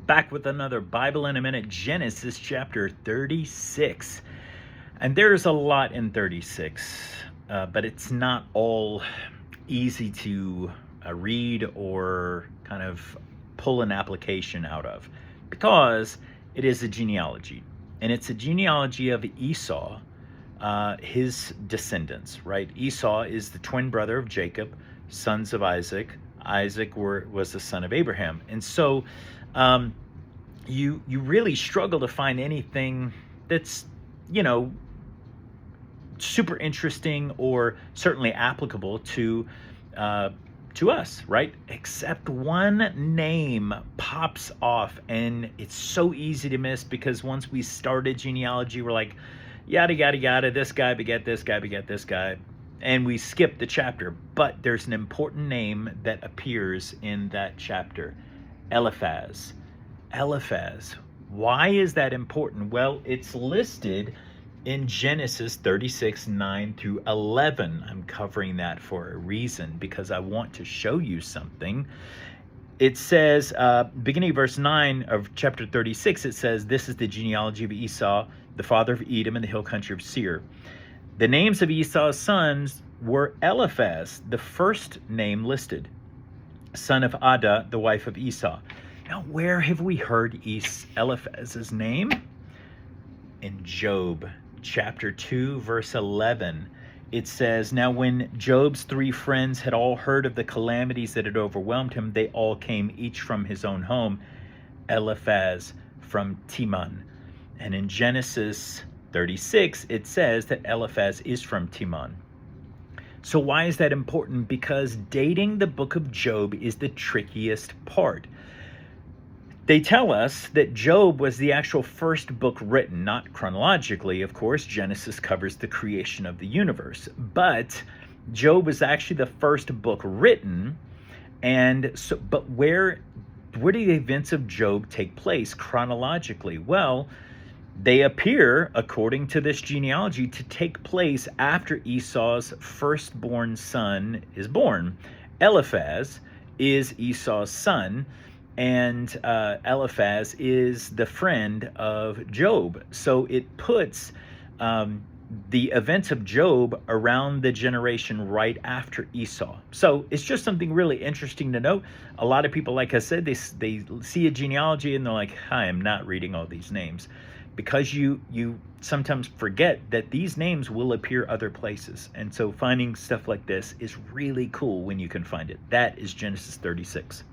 back with another Bible in a Minute, Genesis chapter 36. And there's a lot in 36, but it's not all easy to read or kind of pull an application out of, because it is a genealogy. And it's a genealogy of Esau, his descendants, right? Esau is the twin brother of Jacob, sons of Isaac. Isaac was the son of Abraham. And so you really struggle to find anything that's, super interesting or certainly applicable to us, right? Except one name pops off, and it's so easy to miss because once we started genealogy, we're like, yada, yada, yada, this guy beget this guy, beget this guy. And we skip the chapter, but there's an important name that appears in that chapter, Eliphaz. Eliphaz. Why is that important? Well, it's listed in Genesis 36, 9 through 11. I'm covering that for a reason, because I want to show you something. It says, beginning of verse 9 of chapter 36, it says, "This is the genealogy of Esau, the father of Edom and the hill country of Seir. The names of Esau's sons were Eliphaz, the first name listed, son of Adah, the wife of Esau." Now, where have we heard Eliphaz's name? In Job, chapter 2, verse 11. It says, "Now when Job's three friends had all heard of the calamities that had overwhelmed him, they all came, each from his own home. Eliphaz from Teman." And in Genesis 36, it says that Eliphaz is from Teman. So why is that important? Because dating the book of Job is the trickiest part. They tell us that Job was the actual first book written, not chronologically, of course. Genesis covers the creation of the universe, but Job was actually the first book written. And so, but where do the events of Job take place chronologically? Well, they appear, according to this genealogy, to take place after Esau's firstborn son is born. Eliphaz is Esau's son, and Eliphaz is the friend of Job. So it puts the events of Job around the generation right after Esau. So it's just something really interesting to note. A lot of people, like I said, they see a genealogy and they're like, I am not reading all these names. Because you sometimes forget that these names will appear other places. And so finding stuff like this is really cool when you can find it. That is Genesis 36.